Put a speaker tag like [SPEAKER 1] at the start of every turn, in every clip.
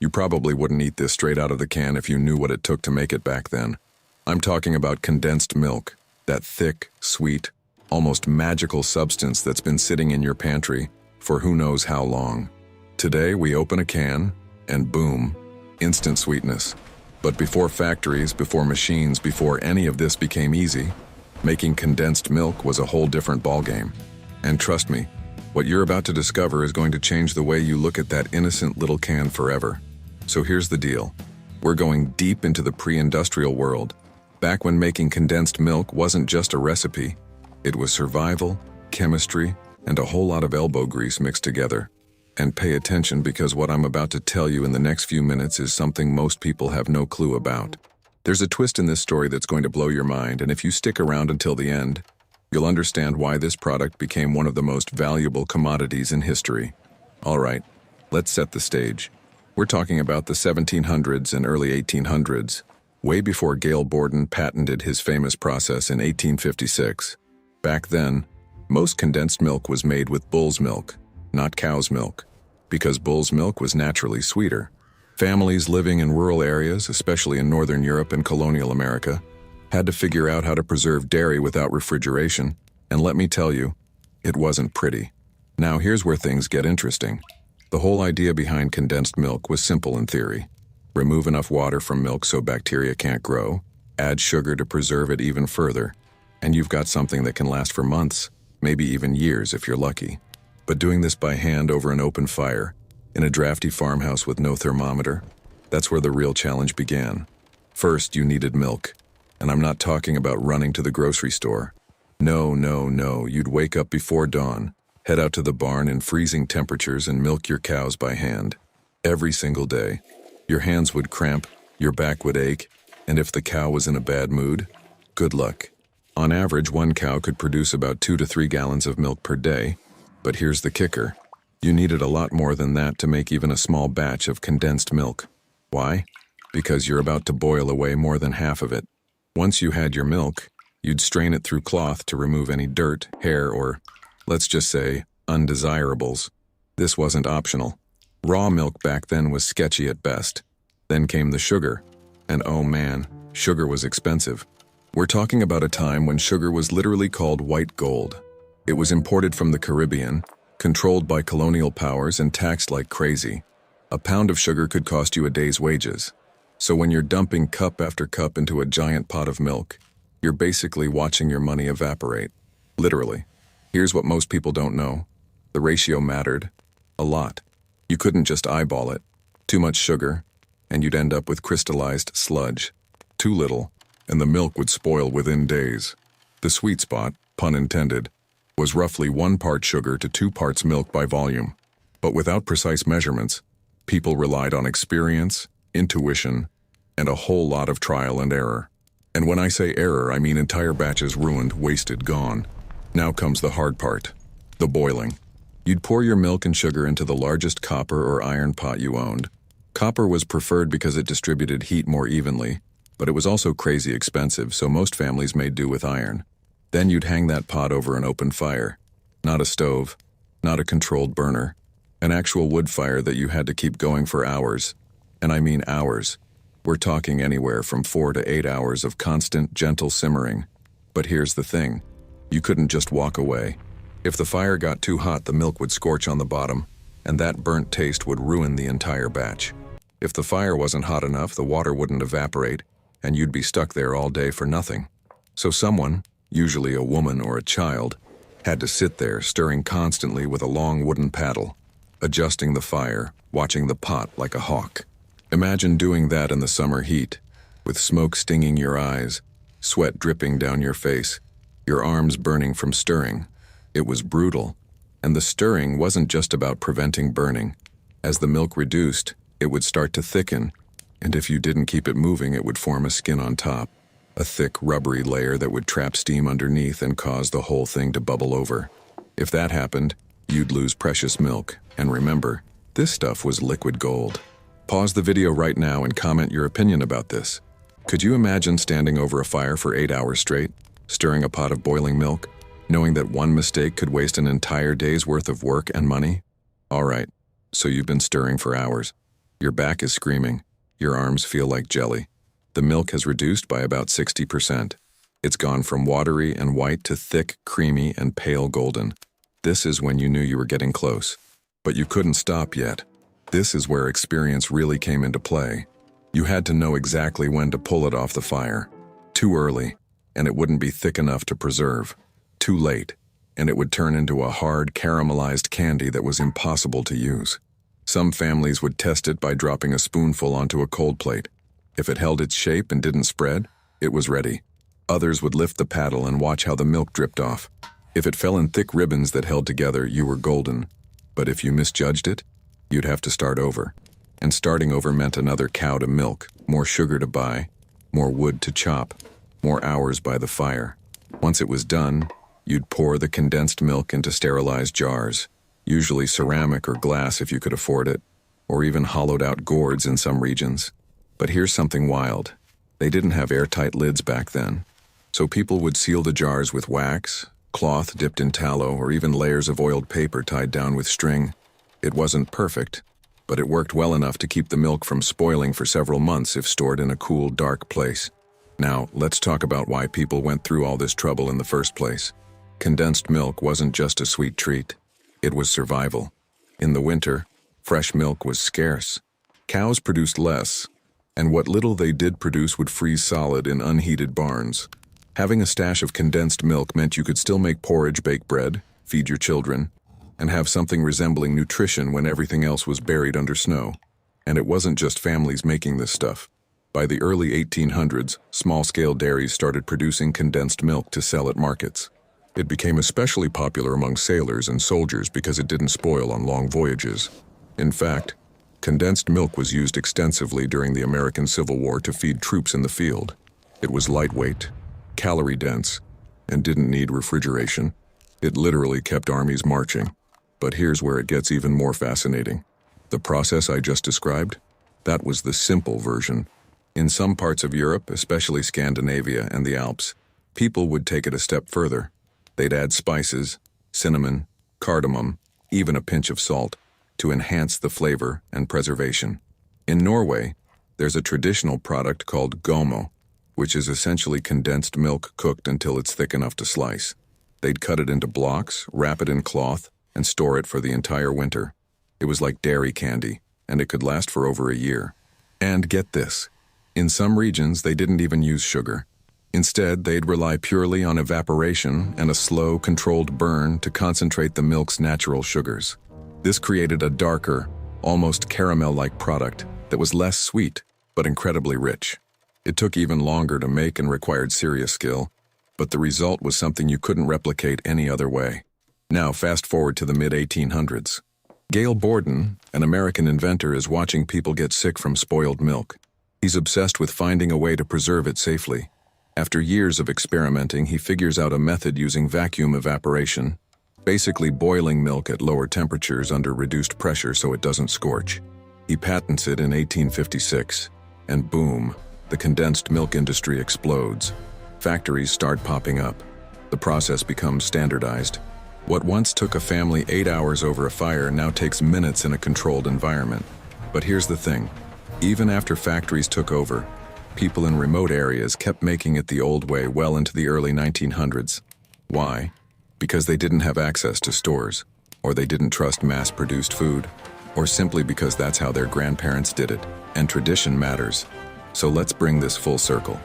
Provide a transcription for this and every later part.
[SPEAKER 1] You probably wouldn't eat this straight out of the can if you knew what it took to make it back then. I'm talking about condensed milk, that thick, sweet, almost magical substance that's been sitting in your pantry for who knows how long. Today we open a can, and boom, instant sweetness. But before factories, before machines, before any of this became easy, making condensed milk was a whole different ballgame. And trust me, what you're about to discover is going to change the way you look at that innocent little can forever. So here's the deal. We're going deep into the pre-industrial world, back when making condensed milk wasn't just a recipe. It was survival, chemistry, and a whole lot of elbow grease mixed together. And pay attention, because what I'm about to tell you in the next few minutes is something most people have no clue about. There's a twist in this story that's going to blow your mind, and if you stick around until the end, you'll understand why this product became one of the most valuable commodities in history. All right, let's set the stage. We're talking about the 1700s and early 1800s, way before Gale Borden patented his famous process in 1856. Back then, most condensed milk was made with bull's milk, not cow's milk, because bull's milk was naturally sweeter. Families living in rural areas, especially in Northern Europe and colonial America, had to figure out how to preserve dairy without refrigeration, and let me tell you, it wasn't pretty. Now here's where things get interesting. The whole idea behind condensed milk was simple in theory. Remove enough water from milk so bacteria can't grow, add sugar to preserve it even further, and you've got something that can last for months, maybe even years if you're lucky. But doing this by hand over an open fire, in a drafty farmhouse with no thermometer, that's where the real challenge began. First, you needed milk. And I'm not talking about running to the grocery store. No, you'd wake up before dawn, head out to the barn in freezing temperatures and milk your cows by hand. Every single day. Your hands would cramp, your back would ache, and if the cow was in a bad mood, good luck. On average, one cow could produce about 2 to 3 gallons of milk per day, but here's the kicker. You needed a lot more than that to make even a small batch of condensed milk. Why? Because you're about to boil away more than half of it. Once you had your milk, you'd strain it through cloth to remove any dirt, hair, or, let's just say, undesirables. This wasn't optional. Raw milk back then was sketchy at best. Then came the sugar. And oh man, sugar was expensive. We're talking about a time when sugar was literally called white gold. It was imported from the Caribbean, controlled by colonial powers and taxed like crazy. A pound of sugar could cost you a day's wages. So when you're dumping cup after cup into a giant pot of milk, you're basically watching your money evaporate. Literally. Here's what most people don't know. The ratio mattered. A lot. You couldn't just eyeball it. Too much sugar, and you'd end up with crystallized sludge. Too little, and the milk would spoil within days. The sweet spot, pun intended, was roughly 1 part sugar to 2 parts milk by volume. But without precise measurements, people relied on experience, intuition, and a whole lot of trial and error. And when I say error, I mean entire batches ruined, wasted, gone. Now comes the hard part, the boiling. You'd pour your milk and sugar into the largest copper or iron pot you owned. Copper was preferred because it distributed heat more evenly, but it was also crazy expensive, so most families made do with iron. Then you'd hang that pot over an open fire. Not a stove, not a controlled burner. An actual wood fire that you had to keep going for hours. And I mean hours. We're talking anywhere from 4 to 8 hours of constant, gentle simmering. But here's the thing. You couldn't just walk away. If the fire got too hot, the milk would scorch on the bottom, and that burnt taste would ruin the entire batch. If the fire wasn't hot enough, the water wouldn't evaporate, and you'd be stuck there all day for nothing. So someone, usually a woman or a child, had to sit there stirring constantly with a long wooden paddle, adjusting the fire, watching the pot like a hawk. Imagine doing that in the summer heat, with smoke stinging your eyes, sweat dripping down your face, your arms burning from stirring. It was brutal, and the stirring wasn't just about preventing burning. As the milk reduced, it would start to thicken, and if you didn't keep it moving, it would form a skin on top, a thick, rubbery layer that would trap steam underneath and cause the whole thing to bubble over. If that happened, you'd lose precious milk, and remember, this stuff was liquid gold. Pause the video right now and comment your opinion about this. Could you imagine standing over a fire for 8 hours straight, stirring a pot of boiling milk, knowing that one mistake could waste an entire day's worth of work and money? All right, so you've been stirring for hours. Your back is screaming. Your arms feel like jelly. The milk has reduced by about 60%. It's gone from watery and white to thick, creamy, and pale golden. This is when you knew you were getting close. But you couldn't stop yet. This is where experience really came into play. You had to know exactly when to pull it off the fire. Too early, and it wouldn't be thick enough to preserve. Too late, and it would turn into a hard, caramelized candy that was impossible to use. Some families would test it by dropping a spoonful onto a cold plate. If it held its shape and didn't spread, it was ready. Others would lift the paddle and watch how the milk dripped off. If it fell in thick ribbons that held together, you were golden. But if you misjudged it, you'd have to start over. And starting over meant another cow to milk, more sugar to buy, more wood to chop, more hours by the fire. Once it was done, you'd pour the condensed milk into sterilized jars, usually ceramic or glass if you could afford it, or even hollowed-out gourds in some regions. But here's something wild. They didn't have airtight lids back then, so people would seal the jars with wax, cloth dipped in tallow, or even layers of oiled paper tied down with string. It wasn't perfect, but it worked well enough to keep the milk from spoiling for several months if stored in a cool, dark place. Now, let's talk about why people went through all this trouble in the first place. Condensed milk wasn't just a sweet treat. It was survival. In the winter, fresh milk was scarce. Cows produced less, and what little they did produce would freeze solid in unheated barns. Having a stash of condensed milk meant you could still make porridge, bake bread, feed your children, and have something resembling nutrition when everything else was buried under snow. And it wasn't just families making this stuff. By the early 1800s, small-scale dairies started producing condensed milk to sell at markets. It became especially popular among sailors and soldiers because it didn't spoil on long voyages. In fact, condensed milk was used extensively during the American Civil War to feed troops in the field. It was lightweight, calorie-dense, and didn't need refrigeration. It literally kept armies marching. But here's where it gets even more fascinating. The process I just described? That was the simple version. In some parts of Europe, especially Scandinavia and the Alps, people would take it a step further. They'd add spices, cinnamon, cardamom, even a pinch of salt, to enhance the flavor and preservation. In Norway, there's a traditional product called gomo, which is essentially condensed milk cooked until it's thick enough to slice. They'd cut it into blocks, wrap it in cloth, and store it for the entire winter. It was like dairy candy, and it could last for over a year. And get this, in some regions they didn't even use sugar. Instead, they'd rely purely on evaporation and a slow, controlled burn to concentrate the milk's natural sugars. This created a darker, almost caramel-like product that was less sweet, but incredibly rich. It took even longer to make and required serious skill, but the result was something you couldn't replicate any other way. Now, fast forward to the mid-1800s. Gale Borden, an American inventor, is watching people get sick from spoiled milk. He's obsessed with finding a way to preserve it safely. After years of experimenting, he figures out a method using vacuum evaporation, basically boiling milk at lower temperatures under reduced pressure so it doesn't scorch. He patents it in 1856, and boom, the condensed milk industry explodes. Factories start popping up. The process becomes standardized. What once took a family 8 hours over a fire now takes minutes in a controlled environment. But here's the thing. Even after factories took over, people in remote areas kept making it the old way well into the early 1900s. Why? Because they didn't have access to stores, or they didn't trust mass-produced food, or simply because that's how their grandparents did it, and tradition matters. So let's bring this full circle.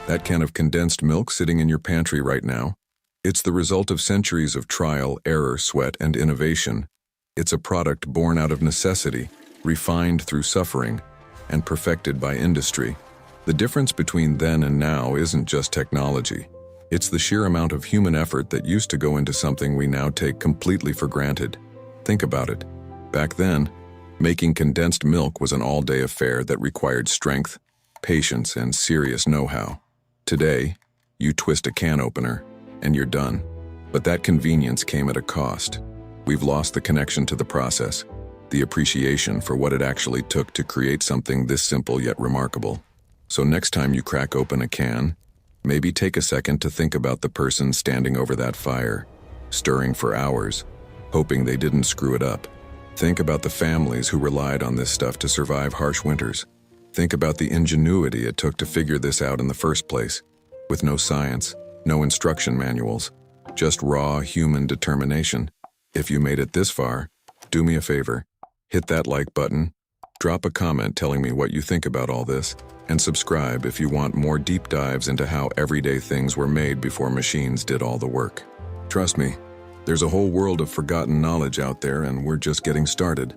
[SPEAKER 1] That can of condensed milk sitting in your pantry right now, it's the result of centuries of trial, error, sweat, and innovation. It's a product born out of necessity, refined through suffering, and perfected by industry. The difference between then and now isn't just technology. It's the sheer amount of human effort that used to go into something we now take completely for granted. Think about it. Back then, making condensed milk was an all-day affair that required strength, patience, and serious know-how. Today, you twist a can opener, and you're done. But that convenience came at a cost. We've lost the connection to the process, the appreciation for what it actually took to create something this simple yet remarkable. So next time you crack open a can, maybe take a second to think about the person standing over that fire, stirring for hours, hoping they didn't screw it up. Think about the families who relied on this stuff to survive harsh winters. Think about the ingenuity it took to figure this out in the first place, with no science, no instruction manuals, just raw human determination. If you made it this far, do me a favor, hit that like button, drop a comment telling me what you think about all this, and subscribe if you want more deep dives into how everyday things were made before machines did all the work. Trust me, there's a whole world of forgotten knowledge out there, and we're just getting started.